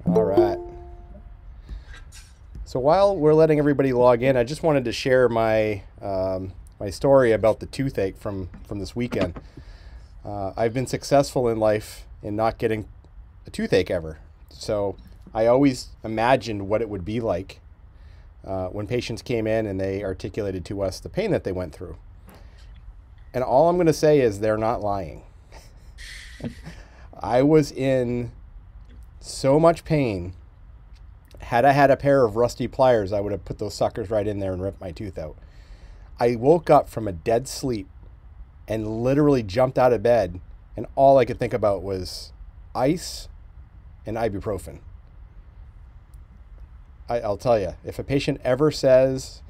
All right. So while we're letting everybody log in, I just wanted to share my my story about the toothache from this weekend. I've been successful in life in not getting a toothache ever. So I always imagined what it would be like when patients came in and they articulated to us the pain that they went through. And all I'm going to say is they're not lying. I was in so much pain. Had I had a pair of rusty pliers, I would have put those suckers right in there and ripped my tooth out. I woke up from a dead sleep and literally jumped out of bed, and all I could think about was ice and ibuprofen. I'll tell you, if a patient ever says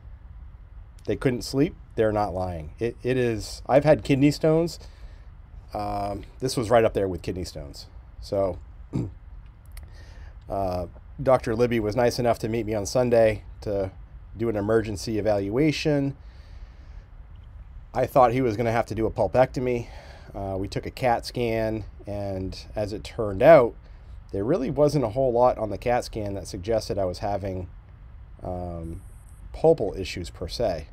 they couldn't sleep, they're not lying. It is, I've had kidney stones. This was right up there with kidney stones. So Dr. Libby was nice enough to meet me on Sunday to do an emergency evaluation. I thought he was going to have to do a pulpectomy. We took a CAT scan, and as it turned out, there really wasn't a whole lot on the CAT scan that suggested I was having pulpal issues per se.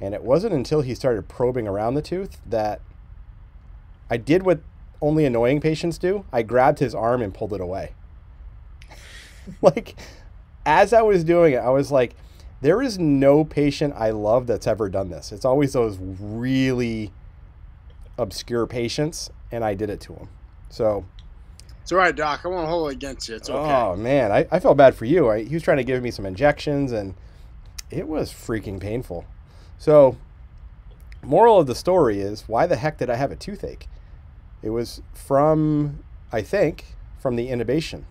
And it wasn't until he started probing around the tooth that I did what only annoying patients do. I grabbed his arm and pulled it away. Like, as I was doing it, I was like, there is no patient I love that's ever done this. It's always those really obscure patients, and I did it to him. So it's all right, Doc. I won't hold it against you. It's okay. Oh, man. I felt bad for you. He was trying to give me some injections, and it was freaking painful. So moral of the story is, why the heck did I have a toothache? It was from, I think, from the intubation.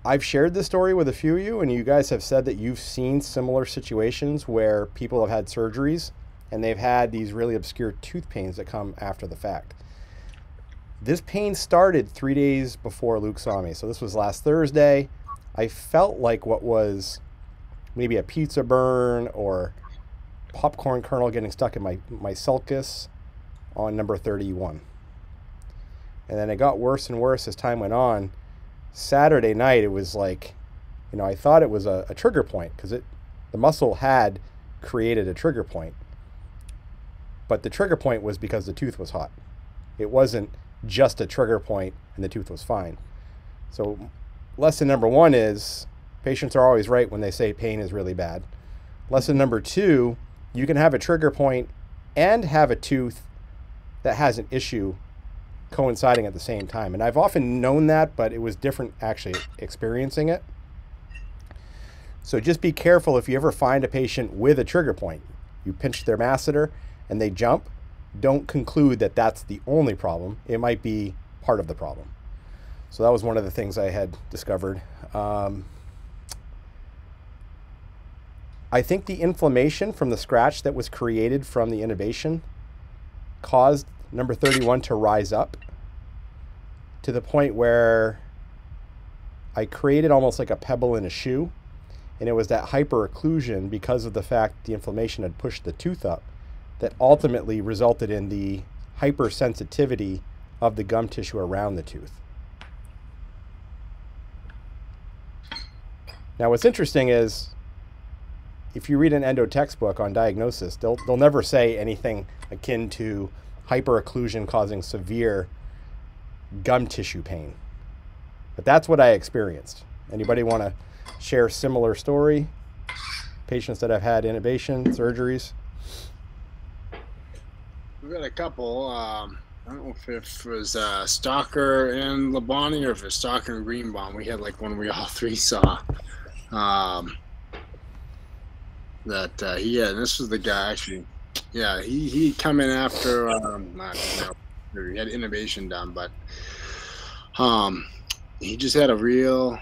I've shared this story with a few of you, and you guys have said that you've seen similar situations where people have had surgeries and they've had these really obscure tooth pains that come after the fact. This pain started 3 days before Luke saw me. So this was last Thursday. I felt like what was maybe a pizza burn or popcorn kernel getting stuck in my sulcus on number 31. And then it got worse and worse as time went on. Saturday night, it was like, I thought it was a trigger point because the muscle had created a trigger point. But the trigger point was because the tooth was hot. It wasn't just a trigger point and the tooth was fine. So lesson number one is patients are always right when they say pain is really bad. Lesson number two, you can have a trigger point and have a tooth that has an issue coinciding at the same time. And I've often known that, but it was different actually experiencing it. So just be careful if you ever find a patient with a trigger point. You pinch their masseter and they jump. Don't conclude that that's the only problem. It might be part of the problem. So that was one of the things I had discovered. I think the inflammation from the scratch that was created from the intubation caused number 31 to rise up to the point where I created almost like a pebble in a shoe. And it was that hyperocclusion because of the fact the inflammation had pushed the tooth up that ultimately resulted in the hypersensitivity of the gum tissue around the tooth. Now what's interesting is if you read an endo textbook on diagnosis, they'll never say anything akin to hyperocclusion causing severe gum tissue pain. But that's what I experienced. Anybody want to share similar story? Patients that have had intubation, surgeries? We've got a couple. I don't know if it was Stalker and Labonte or if it's Stalker and Greenbaum. We had like one we all three saw. He had, this was the guy actually. Yeah, he come in after I don't know, he had intubation done, but he just had a real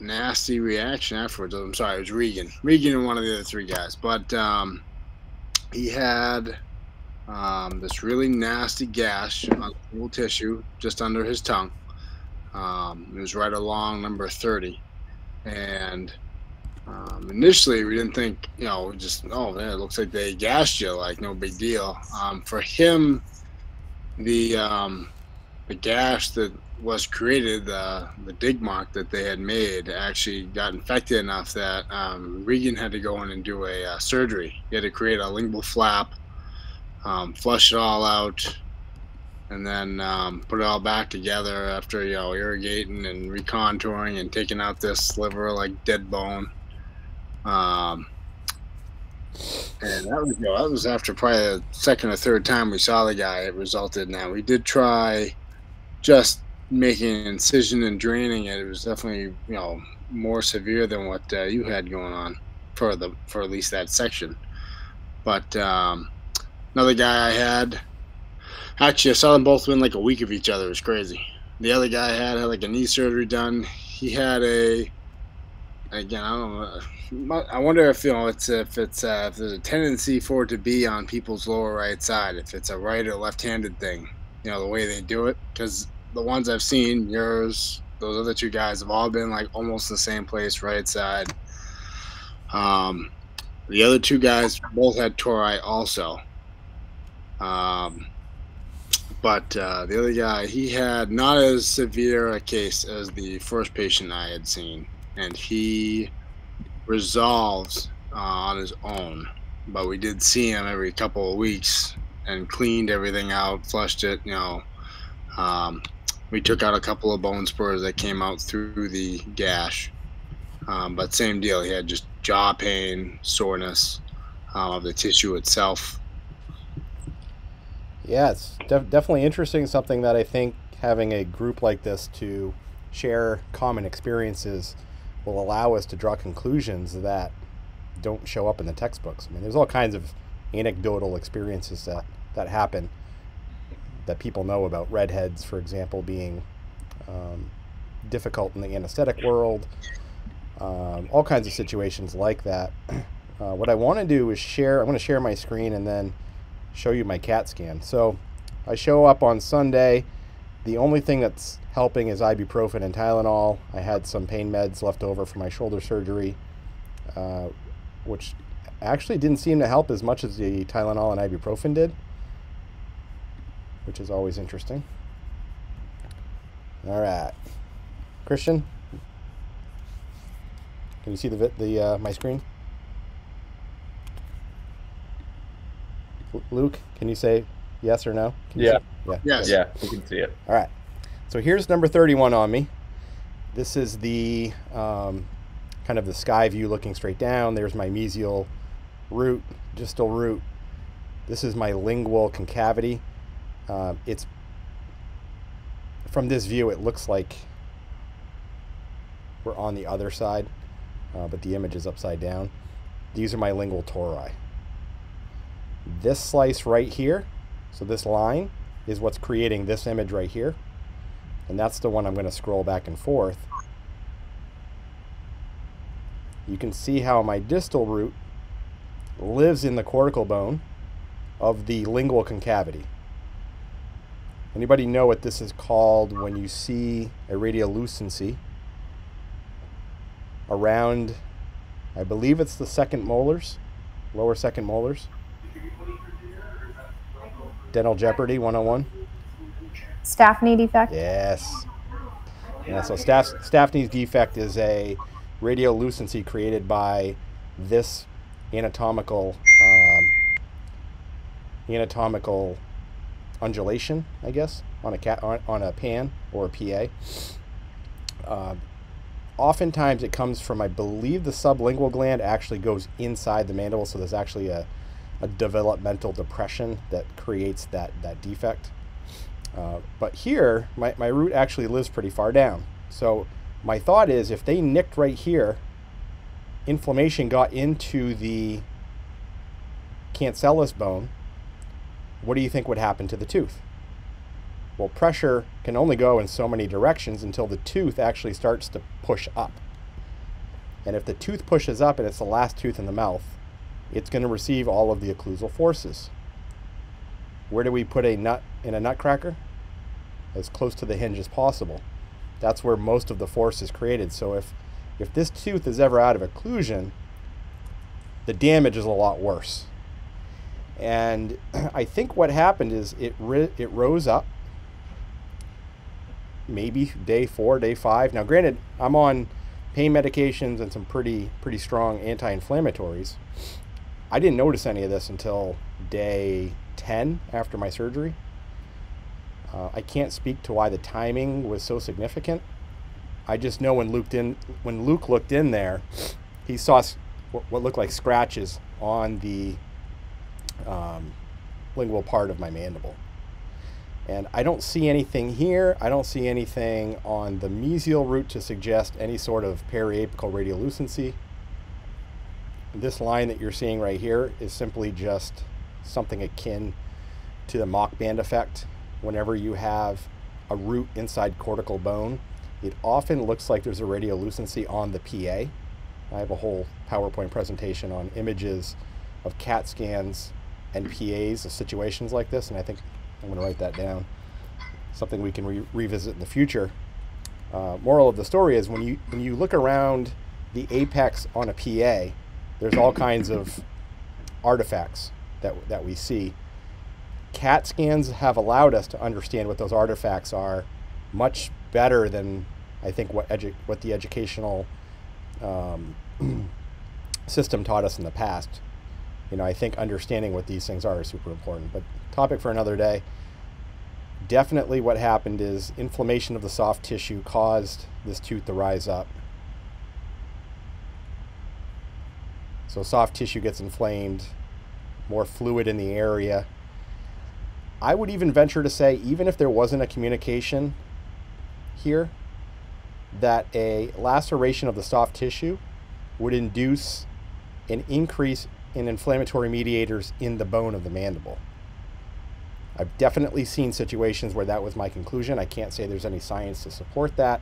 nasty reaction afterwards. I'm sorry, it was Regan and one of the other three guys, but he had this really nasty gash on the little tissue just under his tongue. It was right along number 30, and initially we didn't think, just, oh man, it looks like they gassed you, like no big deal. For him, the the gash that was created, the dig mark that they had made, actually got infected enough that Regan had to go in and do a surgery. He had to create a lingual flap, flush it all out, and then put it all back together after irrigating and recontouring and taking out this liver like dead bone. And that was after probably the second or third time we saw the guy. It resulted in that. We did try just making an incision and draining it. It was definitely more severe than what you had going on for at least that section. But another guy I had, actually I saw them both within like a week of each other. It was crazy. The other guy had like a knee surgery done. He had again, I don't know. I wonder if if there's a tendency for it to be on people's lower right side, if it's a right or left-handed thing, the way they do it. Because the ones I've seen, yours, those other two guys, have all been like almost the same place, right side. The other two guys both had tori also. But the other guy, he had not as severe a case as the first patient I had seen, and he resolved on his own. But we did see him every couple of weeks and cleaned everything out, flushed it. We took out a couple of bone spurs that came out through the gash. But same deal. He had just jaw pain, soreness of the tissue itself. Yeah, it's definitely interesting. Something that I think having a group like this to share common experiences will allow us to draw conclusions that don't show up in the textbooks. I mean, there's all kinds of anecdotal experiences that happen that people know about. Redheads, for example, being difficult in the anesthetic world. All kinds of situations like that. What I want to do is share. I'm going to share my screen and then show you my CAT scan. So I show up on Sunday. The only thing that's helping is ibuprofen and Tylenol. I had some pain meds left over from my shoulder surgery, which actually didn't seem to help as much as the Tylenol and ibuprofen did, which is always interesting. All right, Christian, can you see my screen? Luke, can you say yes or no? Yeah. Yes. Yeah, we can see it. All right. So here's number 31 on me. This is the kind of the sky view looking straight down. There's my mesial root, distal root. This is my lingual concavity. It's from this view, it looks like we're on the other side, but the image is upside down. These are my lingual tori. This slice right here, so this line is what's creating this image right here, and that's the one I'm going to scroll back and forth. You can see how my distal root lives in the cortical bone of the lingual concavity. Anybody know what this is called when you see a radiolucency around, I believe it's the second molars, lower second molars? Dental Jeopardy 101. Staphny defect? Yes. Yeah, so Staphny's defect is a radiolucency created by this anatomical undulation, I guess, on a pan or a PA. Oftentimes it comes from, I believe, the sublingual gland actually goes inside the mandible, so there's actually a developmental depression that creates that defect. But here, my root actually lives pretty far down. So my thought is, if they nicked right here, inflammation got into the cancellous bone, what do you think would happen to the tooth? Well, pressure can only go in so many directions until the tooth actually starts to push up. And if the tooth pushes up and it's the last tooth in the mouth, it's going to receive all of the occlusal forces. Where do we put a nut in a nutcracker? As close to the hinge as possible. That's where most of the force is created. So if this tooth is ever out of occlusion, the damage is a lot worse. And I think what happened is it rose up, maybe day 4, day 5. Now, granted, I'm on pain medications and some pretty strong anti-inflammatories. I didn't notice any of this until day 10 after my surgery. I can't speak to why the timing was so significant. I just know when Luke looked in there, he saw what looked like scratches on the lingual part of my mandible. And I don't see anything here. I don't see anything on the mesial root to suggest any sort of periapical radiolucency. This line that you're seeing right here is simply just something akin to the mock band effect. Whenever you have a root inside cortical bone, it often looks like there's a radiolucency on the PA. I have a whole PowerPoint presentation on images of CAT scans and PAs of situations like this, and I think I'm going to write that down. Something we can revisit in the future. Moral of the story is when you look around the apex on a PA, there's all kinds of artifacts that we see. CAT scans have allowed us to understand what those artifacts are much better than I think what the educational system taught us in the past. You know, I think understanding what these things are is super important, but topic for another day. Definitely what happened is inflammation of the soft tissue caused this tooth to rise up. So soft tissue gets inflamed, more fluid in the area. I would even venture to say, even if there wasn't a communication here, that a laceration of the soft tissue would induce an increase in inflammatory mediators in the bone of the mandible. I've definitely seen situations where that was my conclusion. I can't say there's any science to support that.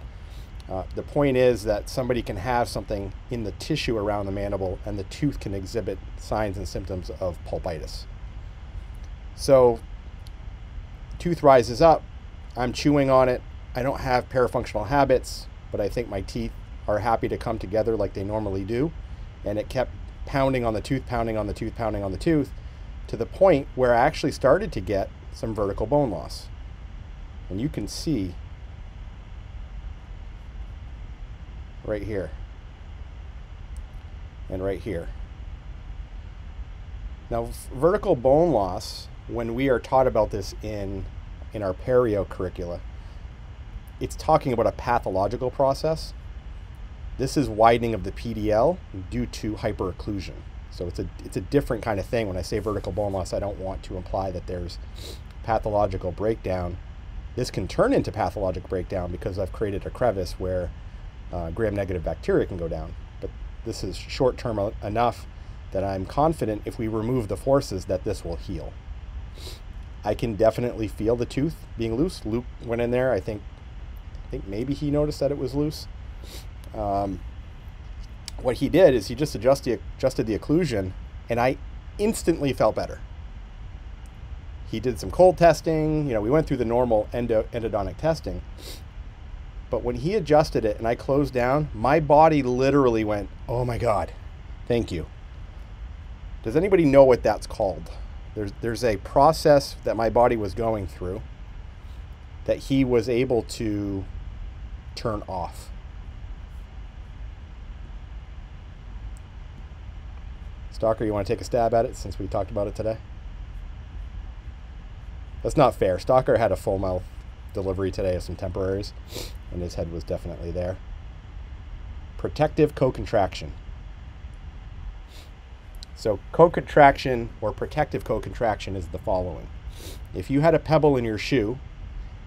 The point is that somebody can have something in the tissue around the mandible and the tooth can exhibit signs and symptoms of pulpitis. So, tooth rises up, I'm chewing on it, I don't have parafunctional habits, but I think my teeth are happy to come together like they normally do, and it kept pounding on the tooth, pounding on the tooth, pounding on the tooth, to the point where I actually started to get some vertical bone loss. And you can see right here and right here. Now, vertical bone loss, when we are taught about this in our perio curricula, it's talking about a pathological process. This is widening of the PDL due to hyperocclusion. So it's a different kind of thing. When I say vertical bone loss, I don't want to imply that there's pathological breakdown. This can turn into pathologic breakdown because I've created a crevice where gram-negative bacteria can go down. But this is short-term enough that I'm confident if we remove the forces that this will heal. I can definitely feel the tooth being loose. Luke went in there. I think maybe he noticed that it was loose. What he did is he just adjusted the occlusion, and I instantly felt better. He did some cold testing. You know, we went through the normal endodontic testing. But when he adjusted it and I closed down, my body literally went, oh my God, thank you. Does anybody know what that's called? There's a process that my body was going through that he was able to turn off. Stalker, you want to take a stab at it since we talked about it today? That's not fair. Stalker had a full mouth delivery today of some temporaries, and his head was definitely there. Protective co-contraction. So co-contraction or protective co-contraction is the following. If you had a pebble in your shoe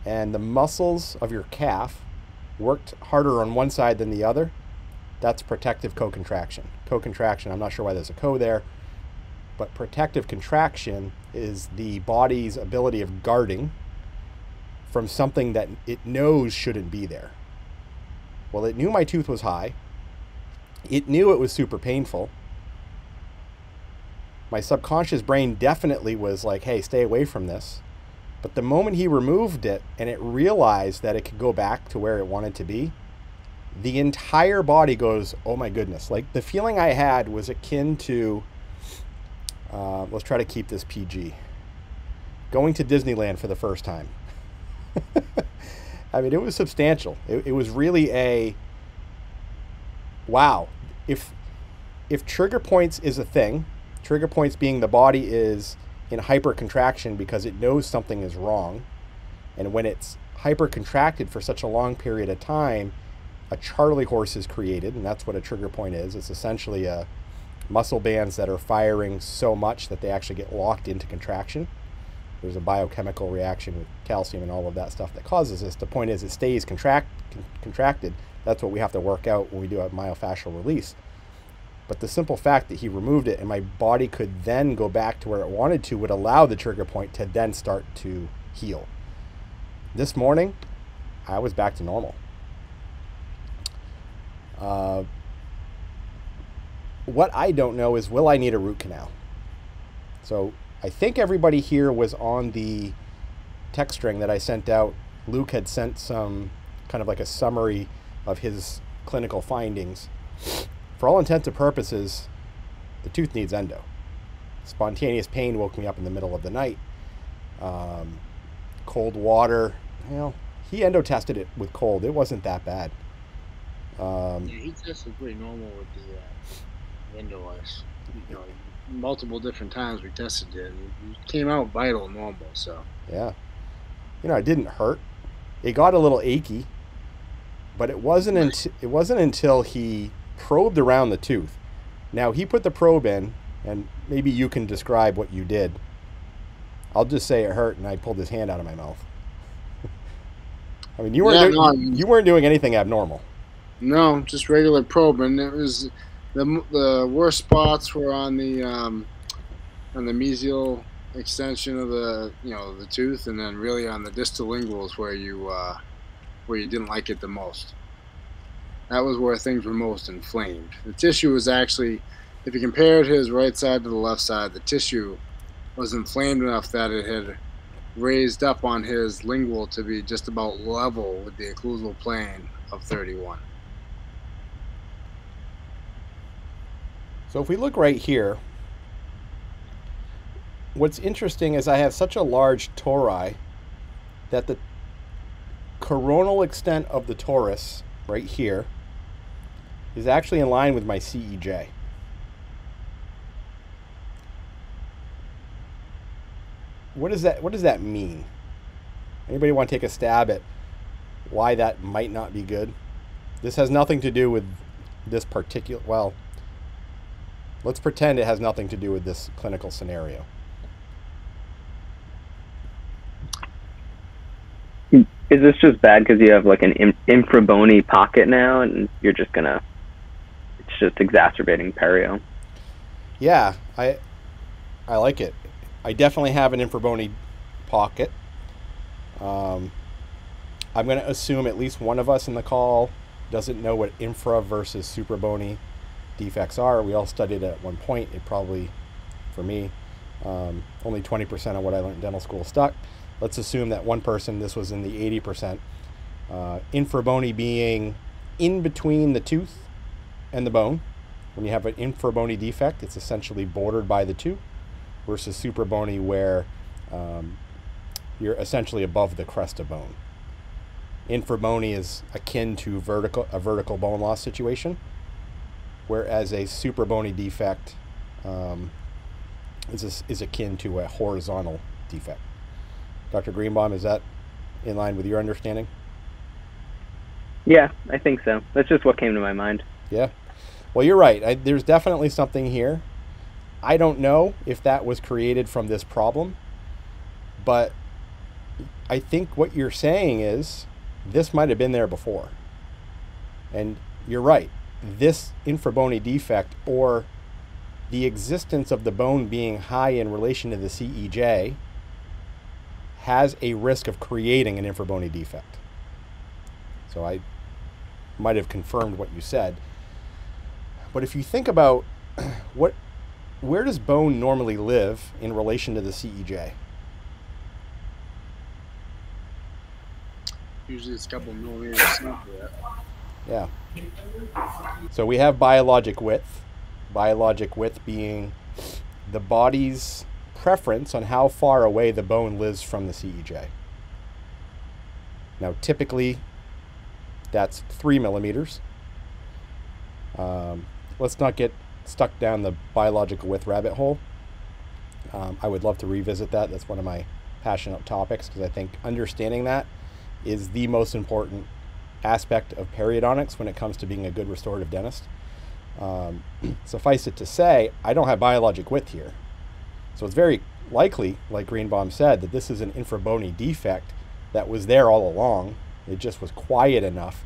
and the muscles of your calf worked harder on one side than the other, that's protective co-contraction. Co-contraction, I'm not sure why there's a co there, but protective contraction is the body's ability of guarding from something that it knows shouldn't be there. Well, it knew my tooth was high. It knew it was super painful. My subconscious brain definitely was like, hey, stay away from this. But the moment he removed it and it realized that it could go back to where it wanted to be, the entire body goes, oh my goodness. Like the feeling I had was akin to, let's try to keep this PG, going to Disneyland for the first time. I mean, it was substantial. It was really a, wow. If trigger points is a thing, trigger points being the body is in hypercontraction because it knows something is wrong. And when it's hypercontracted for such a long period of time, a Charlie horse is created, and that's what a trigger point is. It's essentially muscle bands that are firing so much that they actually get locked into contraction. There's a biochemical reaction with calcium and all of that stuff that causes this. The point is it stays contracted. That's what we have to work out when we do a myofascial release. But the simple fact that he removed it and my body could then go back to where it wanted to would allow the trigger point to then start to heal. This morning, I was back to normal. What I don't know is, will I need a root canal? So I think everybody here was on the text string that I sent out. Luke had sent some kind of like a summary of his clinical findings. For all intents and purposes, the tooth needs endo. Spontaneous pain woke me up in the middle of the night. Cold water, you know, he endo tested it with cold. It wasn't that bad. Yeah, he tested pretty normal with the endo ice. You know, multiple different times we tested it, and it came out vital normal. So yeah, you know, it didn't hurt. It got a little achy, but it wasn't until he probed around the tooth. Now he put the probe in, and maybe you can describe what you did. I'll just say it hurt, and I pulled his hand out of my mouth. I mean, you weren't doing anything abnormal. No, just regular probing. It was the worst spots were on the mesial extension of the tooth, and then really on the distal linguals where you didn't like it the most. That was where things were most inflamed. The tissue was actually, if you compared his right side to the left side, the tissue was inflamed enough that it had raised up on his lingual to be just about level with the occlusal plane of 31. So if we look right here, what's interesting is I have such a large tori that the coronal extent of the torus right here is actually in line with my CEJ. What does that mean? Anybody want to take a stab at why that might not be good? This has nothing to do with this particular, well, let's pretend it has nothing to do with this clinical scenario. Is this just bad because you have like an infra bony pocket now, and you're just gonna, it's just exacerbating perio? Yeah, I like it. I definitely have an infra bony pocket. I'm going to assume at least one of us in the call doesn't know what infra versus super bony defects are. We all studied it at one point. It probably, for me, only 20% of what I learned in dental school stuck. Let's assume that one person, this was in the 80%. Infra bony being in between the tooth and the bone. When you have an infra bony defect, it's essentially bordered by the two, versus super bony where you're essentially above the crest of bone. Infra bony is akin to a vertical bone loss situation, whereas a super bony defect is akin to a horizontal defect. Dr. Greenbaum, is that in line with your understanding? Yeah, I think so. That's just what came to my mind. Yeah. Well, you're right. There's definitely something here. I don't know if that was created from this problem, but I think what you're saying is this might have been there before. And you're right. This infrabony defect, or the existence of the bone being high in relation to the CEJ, has a risk of creating an infrabony defect. So I might have confirmed what you said. But if you think about where does bone normally live in relation to the CEJ? Usually it's a couple millimeters. Yeah. So we have biologic width. Biologic width being the body's preference on how far away the bone lives from the CEJ. Now, typically, that's 3 millimeters. Let's not get stuck down the biological width rabbit hole. I would love to revisit that. That's one of my passionate topics, because I think understanding that is the most important aspect of periodontics when it comes to being a good restorative dentist. Suffice it to say, I don't have biologic width here. So it's very likely, like Greenbaum said, that this is an infra-bony defect that was there all along. It just was quiet enough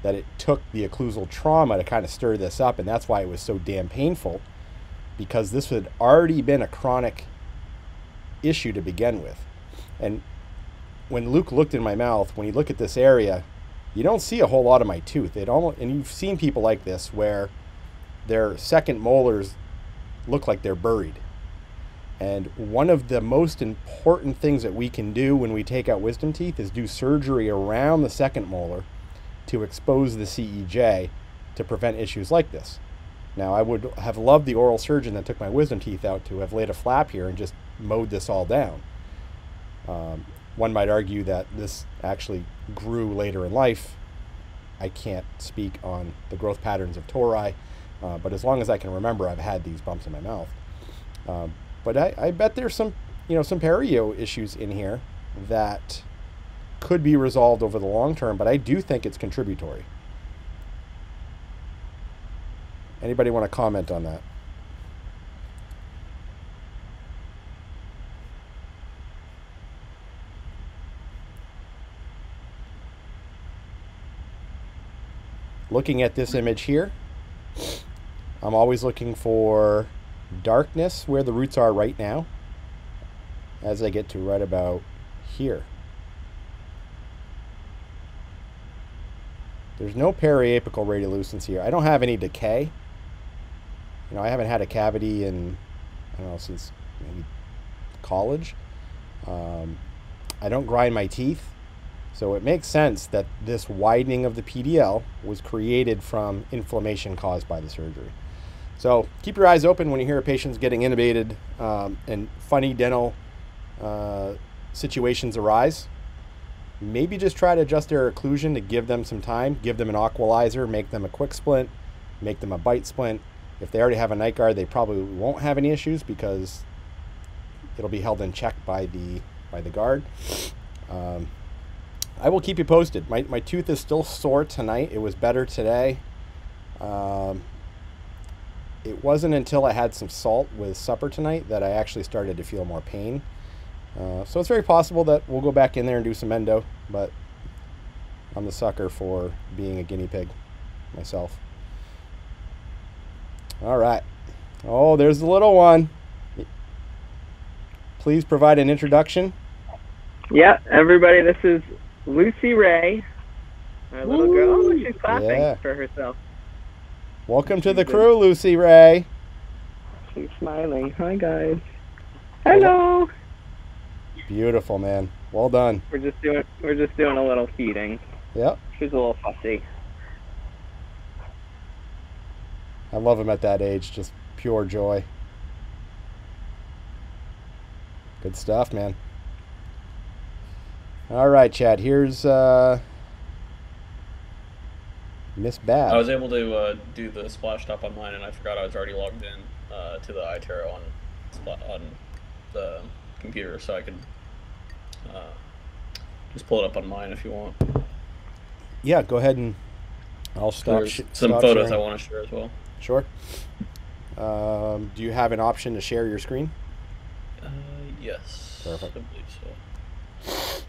that it took the occlusal trauma to kind of stir this up, and that's why it was so damn painful, because this had already been a chronic issue to begin with. And when Luke looked in my mouth, when you look at this area, you don't see a whole lot of my tooth. And you've seen people like this where their second molars look like they're buried. And one of the most important things that we can do when we take out wisdom teeth is do surgery around the second molar to expose the CEJ to prevent issues like this. Now, I would have loved the oral surgeon that took my wisdom teeth out to have laid a flap here and just mowed this all down. One might argue that this actually grew later in life. I can't speak on the growth patterns of tori, but as long as I can remember, I've had these bumps in my mouth. But I bet there's some perio issues in here that could be resolved over the long term, but I do think it's contributory. Anybody want to comment on that? Looking at this image here, I'm always looking for darkness where the roots are right now as I get to right about here. There's no periapical radiolucence here. I don't have any decay. You know, I haven't had a cavity in, I don't know, since maybe college. I don't grind my teeth. So it makes sense that this widening of the PDL was created from inflammation caused by the surgery. So keep your eyes open when you hear a patient's getting intubated and funny dental situations arise. Maybe just try to adjust their occlusion to give them some time, give them an aqualizer, make them a quick splint, make them a bite splint. If they already have a night guard, they probably won't have any issues because it'll be held in check by the guard. I will keep you posted. My tooth is still sore tonight. It was better today. It wasn't until I had some salt with supper tonight that I actually started to feel more pain. So it's very possible that we'll go back in there and do some endo, but I'm the sucker for being a guinea pig myself. All right. Oh, there's the little one. Please provide an introduction. Yeah, everybody, this is Lucy Ray, our little girl. Oh, she's clapping for herself. Welcome to the crew, Lucy Ray. She's smiling. Hi, guys. Hello. Beautiful, man. Well done. We're just doing a little feeding. Yep. She's a little fussy. I love him at that age. Just pure joy. Good stuff, man. All right, Chad. Here's Miss Bab. I was able to do the splash stop on mine, and I forgot I was already logged in to the iTero on the computer, so I could just pull it up on mine if you want. Yeah, go ahead and I'll stop. There's some photos sharing. I want to share as well. Sure. Do you have an option to share your screen? Yes. Perfect. I believe so.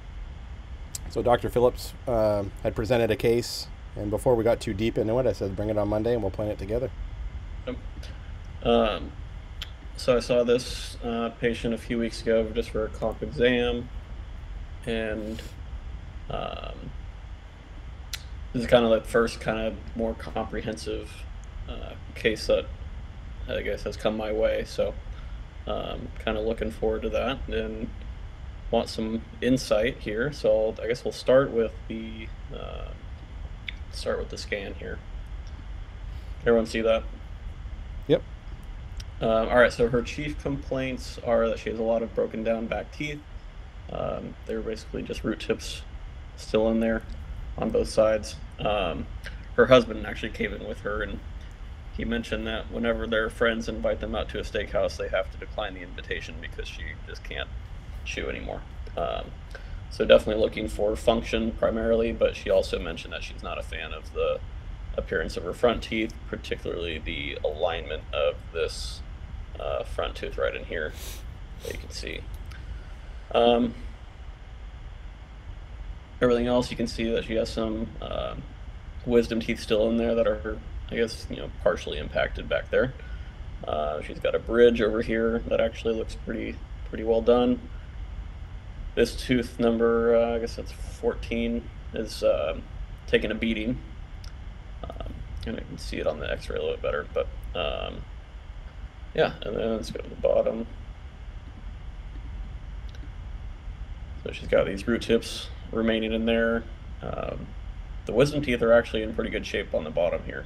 So Dr. Phillips had presented a case, and before we got too deep into it, I said bring it on Monday and we'll plan it together. Yep. So I saw this patient a few weeks ago just for a comp exam, and this is kind of like first kind of more comprehensive case that I guess has come my way, so kind of looking forward to that and want some insight here. So I guess we'll start with the scan here. Everyone see that? Yep. All right, so her chief complaints are that she has a lot of broken down back teeth. They're basically just root tips still in there on both sides. Her husband actually came in with her, and he mentioned that whenever their friends invite them out to a steakhouse, they have to decline the invitation because she just can't chew anymore. So definitely looking for function primarily, but she also mentioned that she's not a fan of the appearance of her front teeth, particularly the alignment of this front tooth right in here that you can see. Everything else, you can see that she has some wisdom teeth still in there that are, I guess, partially impacted back there. She's got a bridge over here that actually looks pretty well done. This tooth number, I guess that's 14, is taking a beating. And I can see it on the x-ray a little bit better, but yeah, and then let's go to the bottom. So she's got these root tips remaining in there. The wisdom teeth are actually in pretty good shape on the bottom here,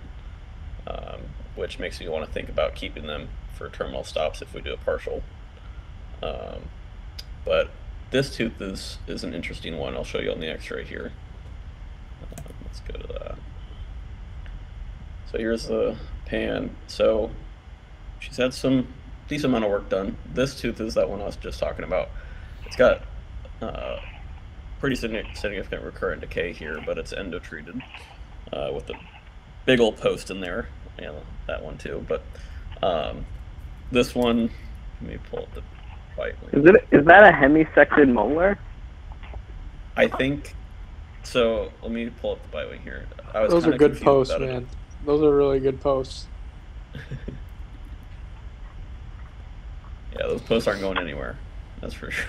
which makes me want to think about keeping them for terminal stops if we do a partial. But this tooth is an interesting one. I'll show you on the x-ray here. Let's go to that. So here's the pan. So she's had some decent amount of work done. This tooth is that one I was just talking about. It's got pretty significant recurrent decay here, but it's endo-treated with a big old post in there. Yeah, that one too. But this one, let me pull up the bite. Is that a hemisected molar? I think so. Let me pull up the bite wing here. Those are good posts, man. Those are really good posts. Yeah, those posts aren't going anywhere. That's for sure.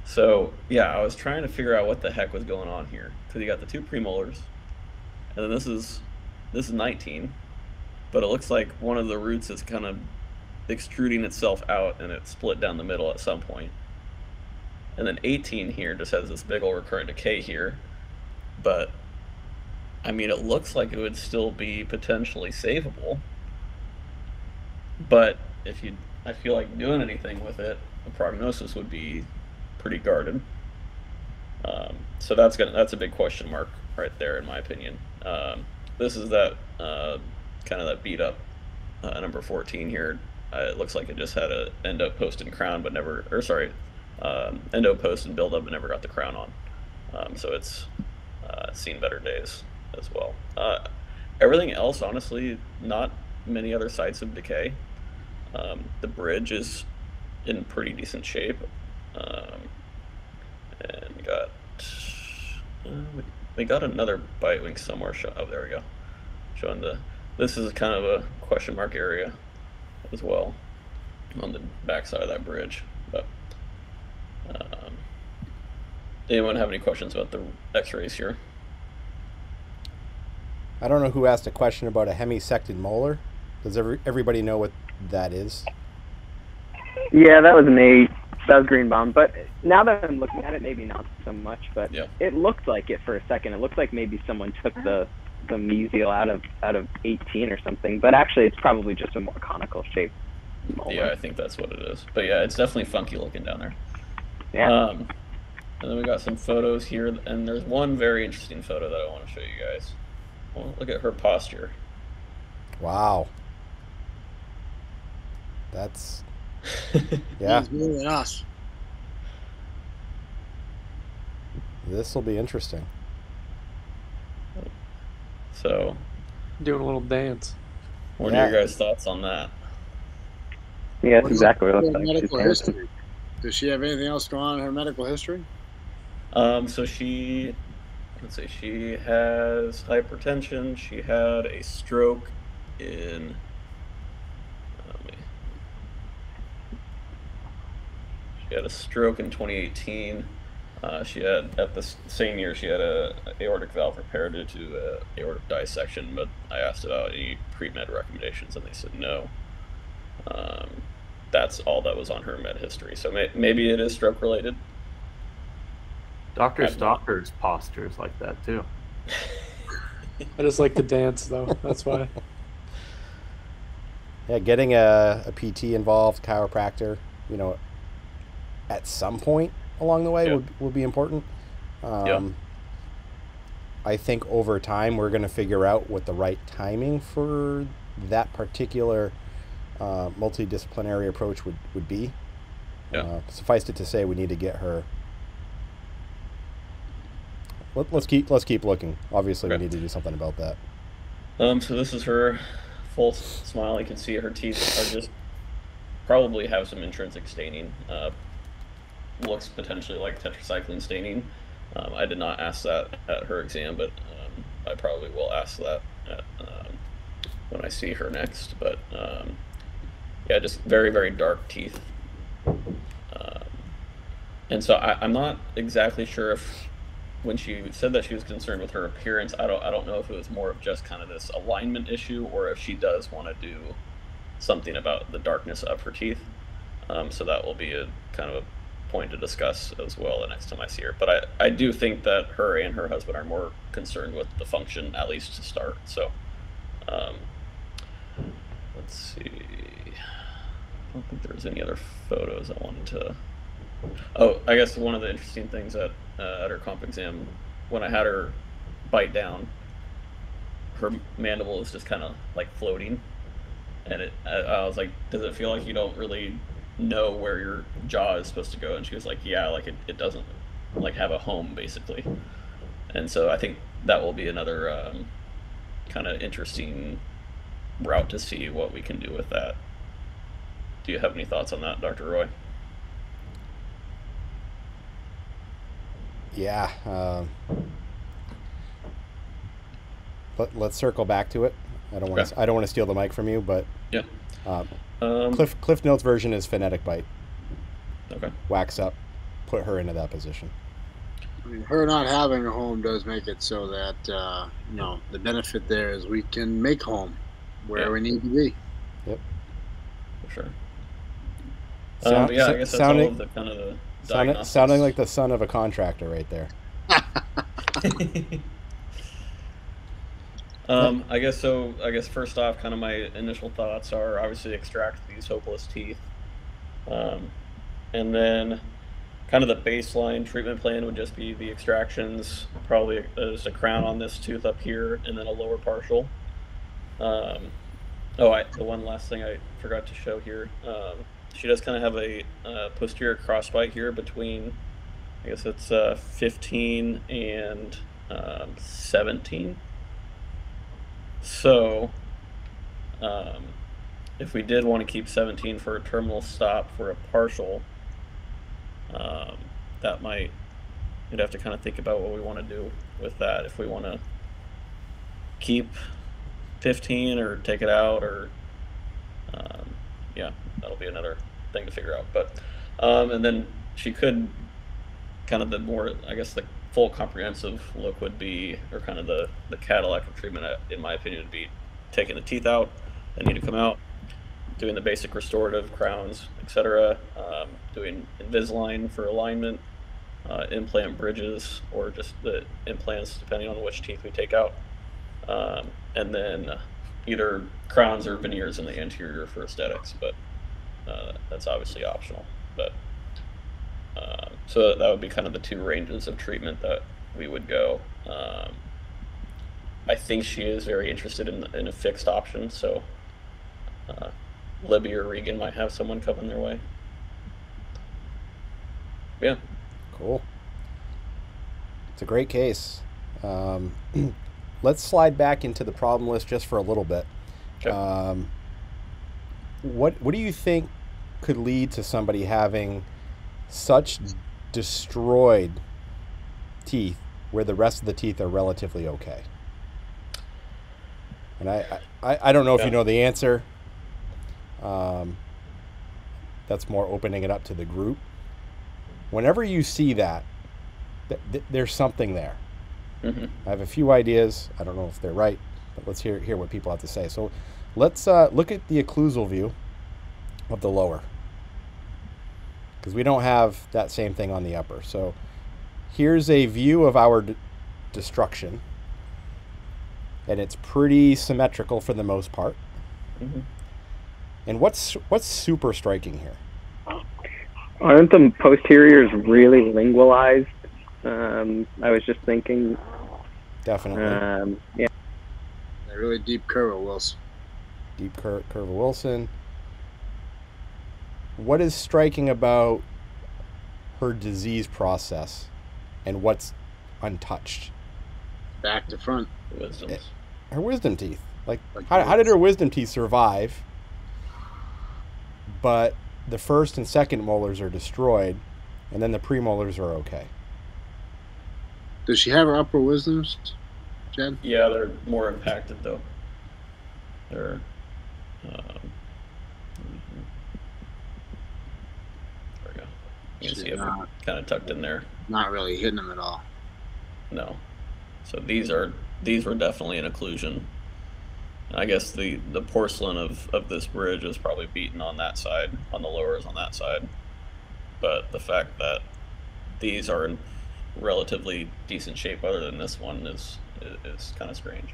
So yeah, I was trying to figure out what the heck was going on here, because you got the two premolars, and then this is 19, but it looks like one of the roots is kind of extruding itself out, and it split down the middle at some point. And then 18 here just has this big old recurrent decay here, but I mean, it looks like it would still be potentially savable, but I feel like doing anything with it, the prognosis would be pretty guarded. So that's a big question mark right there, in my opinion. This is that kind of that beat up number 14 here. It looks like it just had a endo post and crown, but never, or sorry, endo post and build up, but never got the crown on. So it's seen better days as well. Everything else, honestly, not many other sites of decay. The bridge is in pretty decent shape. And we got another bite wing somewhere. Oh, there we go. Showing this is kind of a question mark area as well on the back side of that bridge. But anyone have any questions about the x-rays here? I don't know who asked a question about a hemisected molar. Does everybody know what that is? Yeah, that was me. That was Greenbaum. But now that I'm looking at it, maybe not so much. But yeah, it looked like it for a second. It looked like maybe someone took the mesial out of 18 or something. But actually, it's probably just a more conical shape molar. Yeah, I think that's what it is. But yeah, it's definitely funky looking down there. Yeah. And then we got some photos here, and there's one very interesting photo that I want to show you guys. Well, look at her posture. Wow. That's yeah. He's more than us. This will be interesting. So, doing a little dance. What are your guys' thoughts on that? Yeah, that's exactly what it looks like. Medical history. Does she have anything else going on in her medical history? So she has hypertension. She had a stroke in. She had a stroke in 2018. She had, at the same year, she had a aortic valve repair due to aortic dissection, but I asked about any pre-med recommendations, and they said no. That's all that was on her med history. So maybe it is stroke related. Dr. Stalker's posture is like that too. I just like to dance, though. That's why. Yeah, getting a PT involved, chiropractor, at some point along the way would be important. I think over time we're going to figure out what the right timing for that particular multidisciplinary approach would be. Suffice it to say, we need to get her. Let's keep looking. Obviously, we need to do something about that. So this is her full smile. You can see her teeth are just probably have some intrinsic staining. Looks potentially like tetracycline staining. I did not ask that at her exam, but I probably will ask that when I see her next. But yeah, just very, very dark teeth. And so I'm not exactly sure if, when she said that she was concerned with her appearance, I don't know if it was more of just kind of this alignment issue, or if she does want to do something about the darkness of her teeth. So that will be a kind of a point to discuss as well the next time I see her. But I do think that her and her husband are more concerned with the function, at least to start. So let's see. I don't think there's any other photos I wanted to. Oh, I guess one of the interesting things at her comp exam, when I had her bite down, her mandible is just kind of like floating, and I was like, does it feel like you don't really know where your jaw is supposed to go? And she was like, yeah, like it doesn't like have a home basically. And so I think that will be another kind of interesting route to see what we can do with that. Do you have any thoughts on that, Dr. Roy? Yeah. Let's circle back to it. I don't want to steal the mic from you, but yeah. Cliff Notes version is phonetic bite. Okay. Wax up, put her into that position. I mean, her not having a home does make it so that the benefit there is we can make home where we need to be. Yep. For sure. Yeah, I guess that's all of the kind of the diagnostics. Sounding like the son of a contractor right there. I guess first off, kind of my initial thoughts are obviously extract these hopeless teeth. And then kind of the baseline treatment plan would just be the extractions, probably just a crown on this tooth up here, and then a lower partial. The one last thing I forgot to show here. She does kind of have a posterior crossbite here between, I guess it's 15 and 17. So, if we did want to keep 17 for a terminal stop for a partial, we'd have to kind of think about what we want to do with that. If we want to keep 15 or take it out, or that'll be another thing to figure out. But and then she could kind of the full comprehensive look would be, or kind of the Cadillac of treatment, in my opinion, would be taking the teeth out that need to come out, doing the basic restorative crowns, etc., doing Invisalign for alignment, implant bridges, or just the implants depending on which teeth we take out, and then either crowns or veneers in the anterior for aesthetics, but that's obviously optional. But so that would be kind of the two ranges of treatment that we would go. I think she is very interested in a fixed option, so Libby or Regan might have someone coming their way. Yeah. Cool. It's a great case. Let's slide back into the problem list just for a little bit. Okay. What do you think could lead to somebody having such destroyed teeth where the rest of the teeth are relatively okay? And I don't know if you know the answer. That's more opening it up to the group. Whenever you see that, there's something there. Mm-hmm. I have a few ideas. I don't know if they're right, but let's hear what people have to say. So let's look at the occlusal view of the lower, because we don't have that same thing on the upper. So here's a view of our destruction, and it's pretty symmetrical for the most part. Mm-hmm. And what's super striking here? Aren't the posteriors really lingualized? I was just thinking. Definitely. Yeah. A really deep curve of Wilson. Deep curve of Wilson. What is striking about her disease process and what's untouched? Back to front. Wisdoms. Her wisdom teeth. Like how did her wisdom teeth survive? But the first and second molars are destroyed, and then the premolars are okay. Does she have her upper wisdoms, Jed? Yeah, they're more impacted though. They're there we go. You can see them kind of tucked in there. Not really hitting them at all. No. So these were definitely an occlusion. And I guess the porcelain of this bridge is probably beaten on that side, on the lowers on that side. But the fact that these are in relatively decent shape other than this one is kind of strange.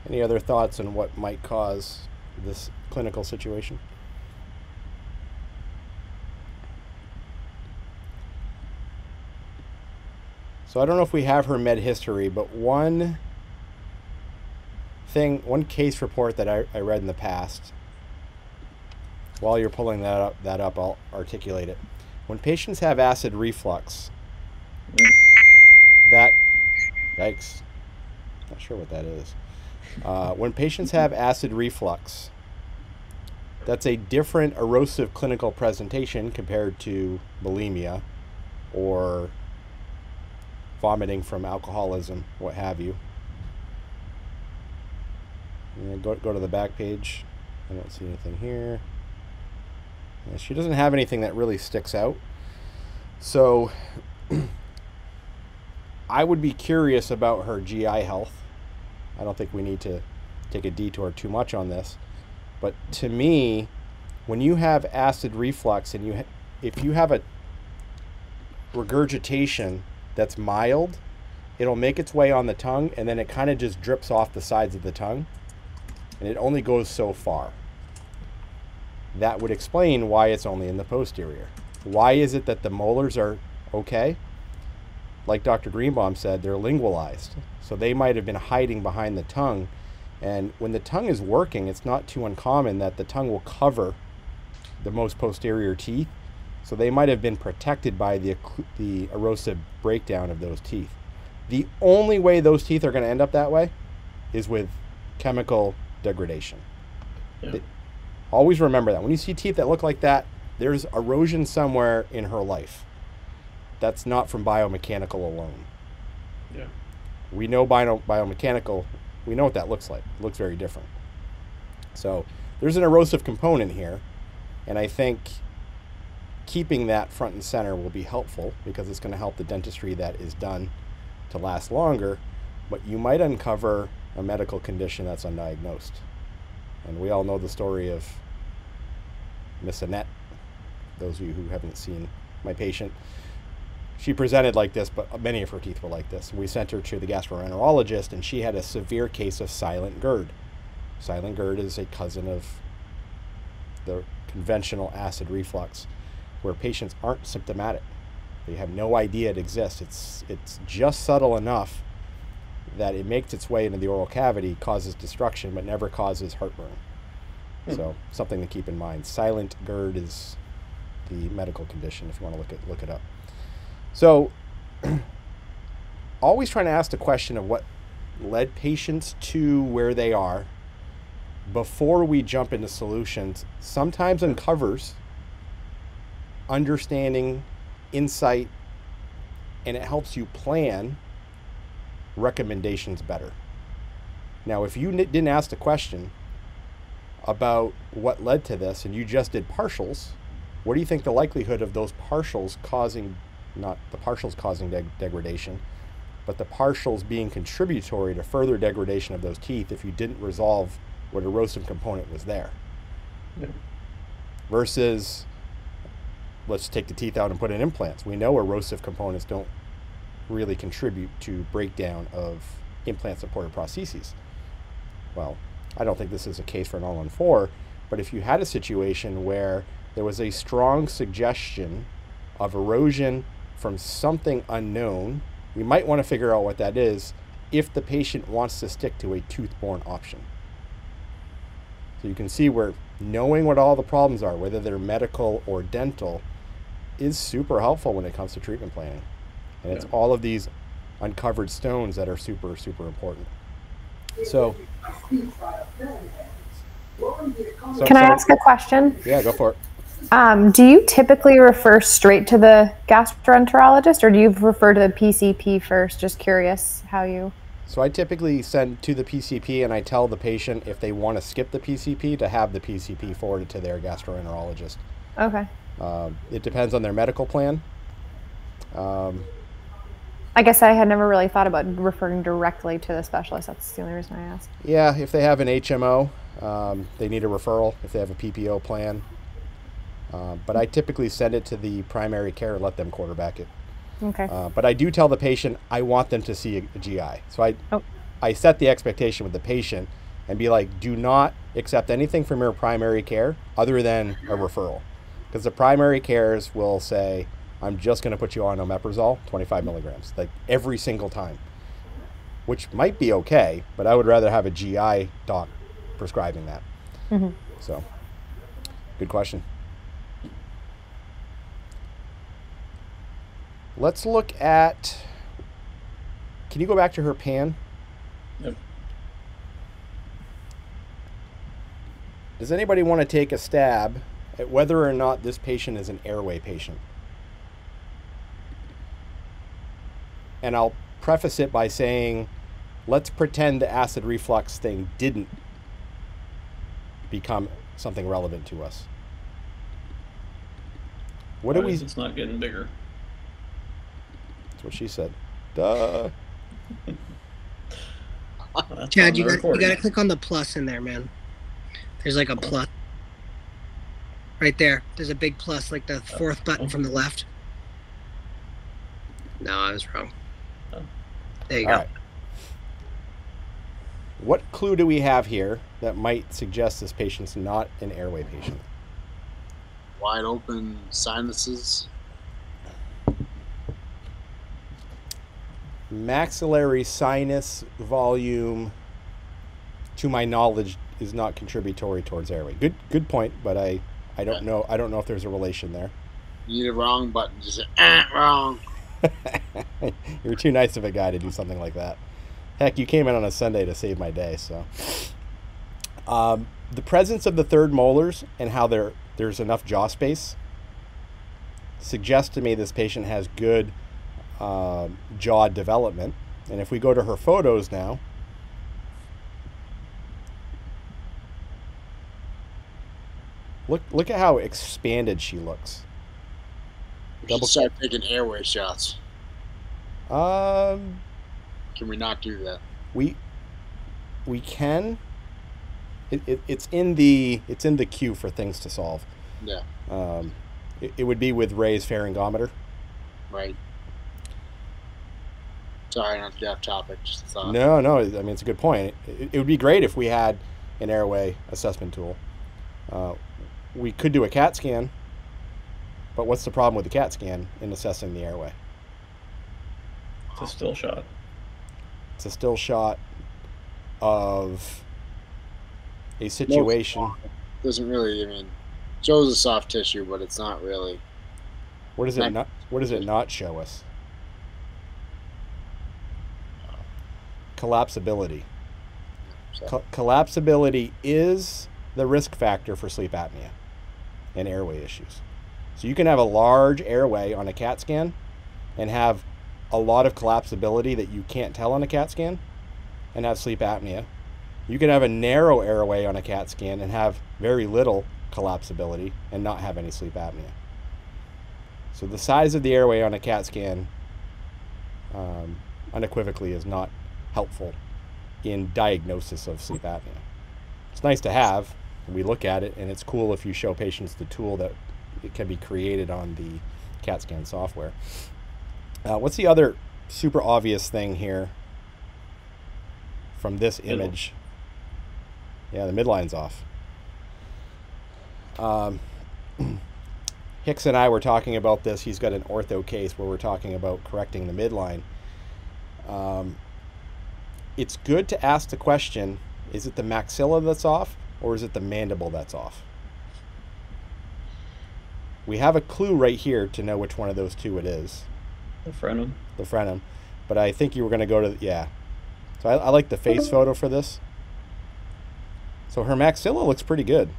Any other thoughts on what might cause this clinical situation? So I don't know if we have her med history, but one case report that I read in the past, while you're pulling that up, I'll articulate it. When patients have acid reflux, yikes, not sure what that is. When patients have acid reflux, that's a different erosive clinical presentation compared to bulimia or vomiting from alcoholism, what have you. And go to the back page. I don't see anything here. Yeah, she doesn't have anything that really sticks out. So I would be curious about her GI health. I don't think we need to take a detour too much on this. But to me, when you have acid reflux and if you have a regurgitation that's mild, it'll make its way on the tongue and then it kind of just drips off the sides of the tongue and it only goes so far. That would explain why it's only in the posterior. Why is it that the molars are okay? Like Dr. Greenbaum said, they're lingualized. So they might have been hiding behind the tongue. And when the tongue is working, it's not too uncommon that the tongue will cover the most posterior teeth. So they might have been protected by the erosive breakdown of those teeth. The only way those teeth are going to end up that way is with chemical degradation. Yeah. Always remember that. When you see teeth that look like that, there's erosion somewhere in her life. That's not from biomechanical alone. Yeah. We know biomechanical, we know what that looks like. It looks very different. So there's an erosive component here, and I think keeping that front and center will be helpful because it's going to help the dentistry that is done to last longer, but you might uncover a medical condition that's undiagnosed. And we all know the story of Miss Annette. Those of you who haven't seen my patient, she presented like this, but many of her teeth were like this. We sent her to the gastroenterologist, and she had a severe case of silent Gerd. Silent Gerd is a cousin of the conventional acid reflux, where patients aren't symptomatic. They have no idea it exists. It's just subtle enough that it makes its way into the oral cavity, causes destruction, but never causes heartburn. So something to keep in mind. Silent Gerd is the medical condition if you want to look it up. So always trying to ask the question of what led patients to where they are before we jump into solutions sometimes uncovers understanding, insight, and it helps you plan recommendations better. Now, if you didn't ask the question about what led to this and you just did partials, what do you think the likelihood of those partials causing, not the partials causing degradation, but the partials being contributory to further degradation of those teeth if you didn't resolve what erosive component was there? Yeah. Versus, let's take the teeth out and put in implants. We know erosive components don't really contribute to breakdown of implant-supported prostheses. Well, I don't think this is a case for an all-on-4, but if you had a situation where there was a strong suggestion of erosion from something unknown, we might want to figure out what that is if the patient wants to stick to a tooth-borne option. So you can see where knowing what all the problems are, whether they're medical or dental, is super helpful when it comes to treatment planning. And it's all of these uncovered stones that are super, super important. So Can I ask a question? Yeah, go for it. Do you typically refer straight to the gastroenterologist, or do you refer to the PCP first? Just curious how you... So I typically send to the PCP, and I tell the patient if they want to skip the PCP to have the PCP forwarded to their gastroenterologist. Okay. It depends on their medical plan. I guess I had never really thought about referring directly to the specialist. That's the only reason I asked. Yeah, if they have an HMO, they need a referral. If they have a PPO plan. But I typically send it to the primary care and let them quarterback it. Okay. But I do tell the patient I want them to see a GI. So I set the expectation with the patient and be like, do not accept anything from your primary care other than a referral. Because the primary cares will say, I'm just going to put you on omeprazole, 25 milligrams, like every single time. Which might be okay, but I would rather have a GI doc prescribing that. Mm-hmm. So, good question. Let's look at, can you go back to her pan? Yep. Does anybody want to take a stab at whether or not this patient is an airway patient? And I'll preface it by saying, let's pretend the acid reflux thing didn't become something relevant to us. What do we... It's not getting bigger. That's what she said. Duh. Chad, you gotta click on the plus in there, man. There's like a plus. Right there. There's a big plus, like the fourth button from the left. No, I was wrong. There you go. Right. What clue do we have here that might suggest this patient's not an airway patient? Wide open sinuses. Maxillary sinus volume, to my knowledge, is not contributory towards airway. Good point, but I don't know. I don't know if there's a relation there. You need a wrong button. Just say, wrong. You're too nice of a guy to do something like that. Heck, you came in on a Sunday to save my day. So, the presence of the third molars and how there's enough jaw space suggests to me this patient has good jaw development. And if we go to her photos now, look at how expanded she looks. We should start taking airway shots. Can we not do that? We can. It's in the queue for things to solve. Yeah. It would be with Ray's pharyngometer. Right. Sorry, not to get off topic. Just a thought. No. I mean, it's a good point. It would be great if we had an airway assessment tool. We could do a CAT scan, but what's the problem with the CAT scan in assessing the airway? It's a still shot. It's a still shot of a situation. Doesn't really, I mean, shows a soft tissue, but it's not really. What does it not? What does it not show us? Collapsibility. Collapsibility is the risk factor for sleep apnea and airway issues. So you can have a large airway on a CAT scan and have a lot of collapsibility that you can't tell on a CAT scan and have sleep apnea. You can have a narrow airway on a CAT scan and have very little collapsibility and not have any sleep apnea. So the size of the airway on a CAT scan unequivocally is not helpful in diagnosis of sleep apnea. It's nice to have, and we look at it, and it's cool if you show patients the tool that it can be created on the CAT scan software. What's the other super obvious thing here from this image? Yeah, the midline's off. Hicks and I were talking about this. He's got an ortho case where we're talking about correcting the midline. It's good to ask the question, is it the maxilla that's off or is it the mandible that's off? We have a clue right here to know which one of those two it is. The frenum. The frenum. But I think you were going to go to, yeah. So I like the face photo for this. So her maxilla looks pretty good.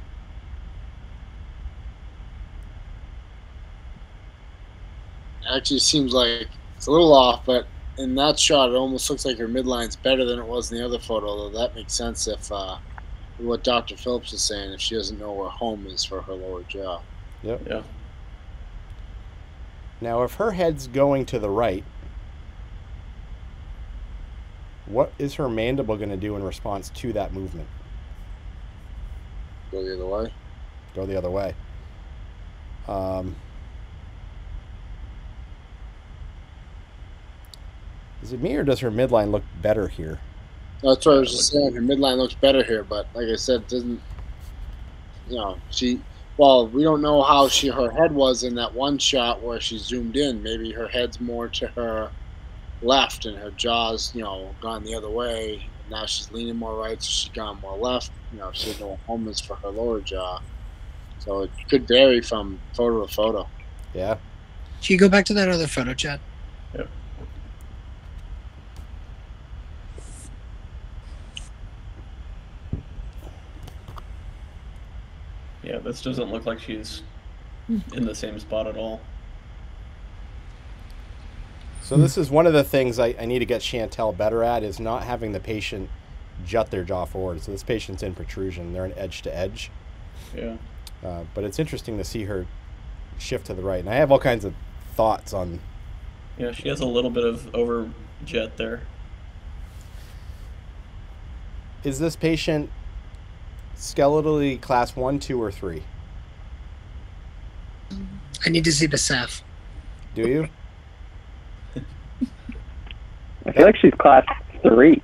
Actually seems like it's a little off, but in that shot, it almost looks like her midline's better than it was in the other photo, though that makes sense if what Dr. Phillips is saying, if she doesn't know where home is for her lower jaw. Yep. Yeah. Now, if her head's going to the right, what is her mandible going to do in response to that movement? Go the other way. Go the other way. Is it me or does her midline look better here? That's what I was just saying. Her midline looks better here, but like I said, doesn't, you know, well, we don't know how her head was in that one shot where she zoomed in. Maybe her head's more to her left and her jaw's, you know, gone the other way. Now she's leaning more right, so she's gone more left. You know, she doesn't know where home is for her lower jaw. So it could vary from photo to photo. Yeah. Can you go back to that other photo, Chad? Yep. Yeah, this doesn't look like she's in the same spot at all. So this is one of the things I need to get Chantel better at, is not having the patient jut their jaw forward. So this patient's in protrusion. They're an edge to edge. Yeah. But it's interesting to see her shift to the right. And I have all kinds of thoughts on... Yeah, she has a little bit of over jet there. Is this patient skeletally class 1, 2, or 3? I need to see the Ceph. Do you? I feel like she's class 3.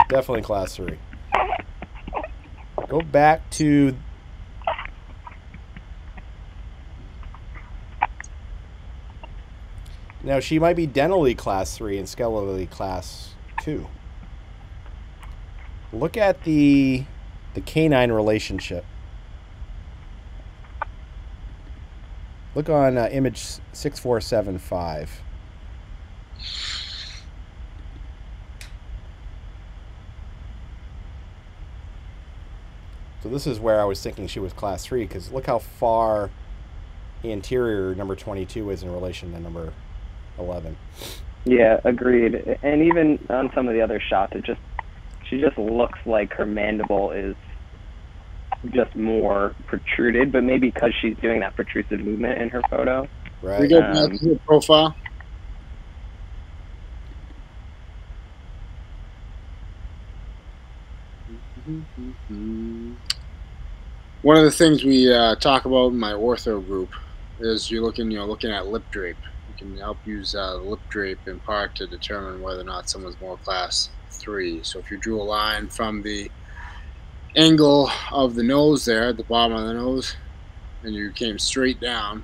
Definitely class 3. Go back to... Now, she might be dentally class 3 and skeletally class 2. Look at the canine relationship. Look on image 6475. So this is where I was thinking she was class 3, because look how far anterior number 22 is in relation to number 11. Yeah, agreed. And even on some of the other shots, she just looks like her mandible is just more protruded, but maybe because she's doing that protrusive movement in her photo. Right. We go back to her profile. One of the things we talk about in my ortho group is you're looking at lip drape. You can help use lip drape in part to determine whether or not someone's more class 3. So if you drew a line from the angle of the nose there at the bottom of the nose and you came straight down,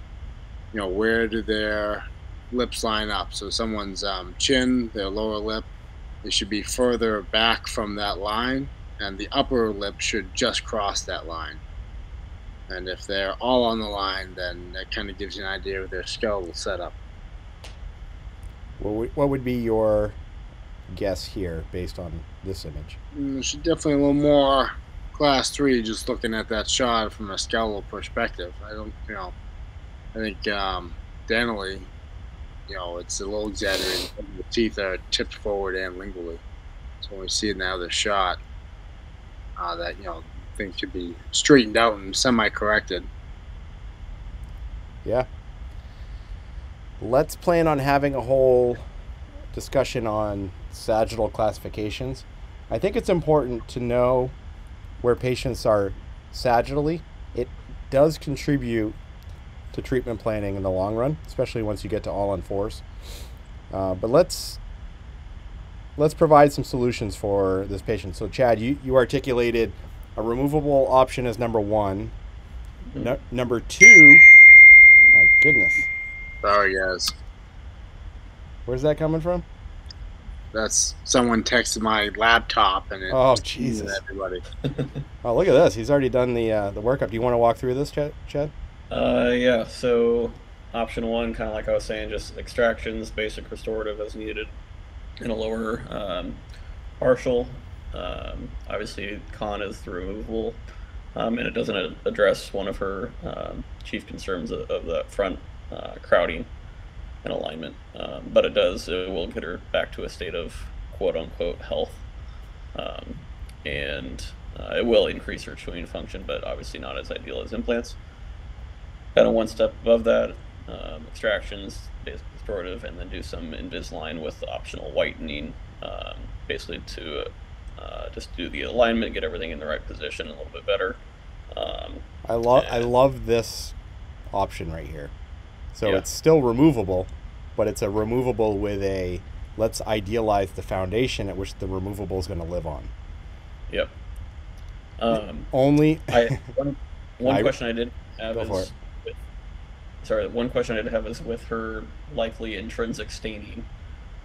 you know, where do their lips line up? So someone's chin, their lower lip, they should be further back from that line, and the upper lip should just cross that line. And if they're all on the line, then that kind of gives you an idea of their skeletal setup. What would be your guess here based on this image? She's definitely a little more class 3 just looking at that shot from a skeletal perspective. I think dentally, it's a little exaggerated. The teeth are tipped forward and lingually. So when we see it in the other shot, that, things should be straightened out and semi-corrected. Yeah. Let's plan on having a whole discussion on sagittal classifications. I think it's important to know where patients are sagittally. It does contribute to treatment planning in the long run, especially once you get to all on 4s. But let's provide some solutions for this patient. So Chad, you articulated A removable option is number one. Number two, my goodness. Sorry, guys. Where's that coming from? That's someone texted my laptop and it. Oh, Jesus. Everybody. Oh, look at this. He's already done the workup. Do you want to walk through this, Chad? Yeah. So option one, kind of like I was saying, just extractions, basic restorative as needed, in a lower partial. Obviously, con is the removable, and it doesn't address one of her chief concerns of the front crowding and alignment, but it will get her back to a state of quote-unquote health, and it will increase her chewing function, but obviously not as ideal as implants. Kind of one step above that, extractions, basic restorative, and then do some Invisalign with optional whitening, basically to just do the alignment, get everything in the right position a little bit better. I love this option right here. So it's still removable, but it's a removable with a let's idealize the foundation at which the removable is going to live on. Yep. Only one question I did have is one question I did have is with her likely intrinsic staining.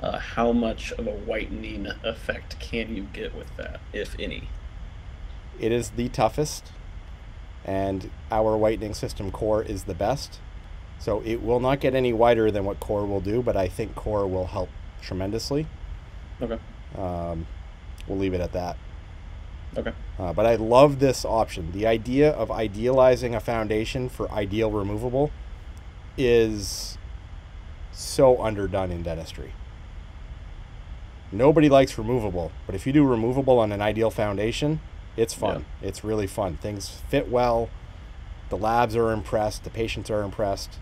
How much of a whitening effect can you get with that, if any? It is the toughest, and our whitening system core is the best. So it will not get any whiter than what core will do, but I think core will help tremendously. Okay. We'll leave it at that. Okay. But I love this option. The idea of idealizing a foundation for ideal removable is so underdone in dentistry. Nobody likes removable, but if you do removable on an ideal foundation, it's fun. Yeah. It's really fun. Things fit well. The labs are impressed. The patients are impressed.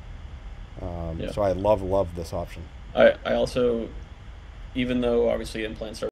So I love this option. I also, even though obviously implants are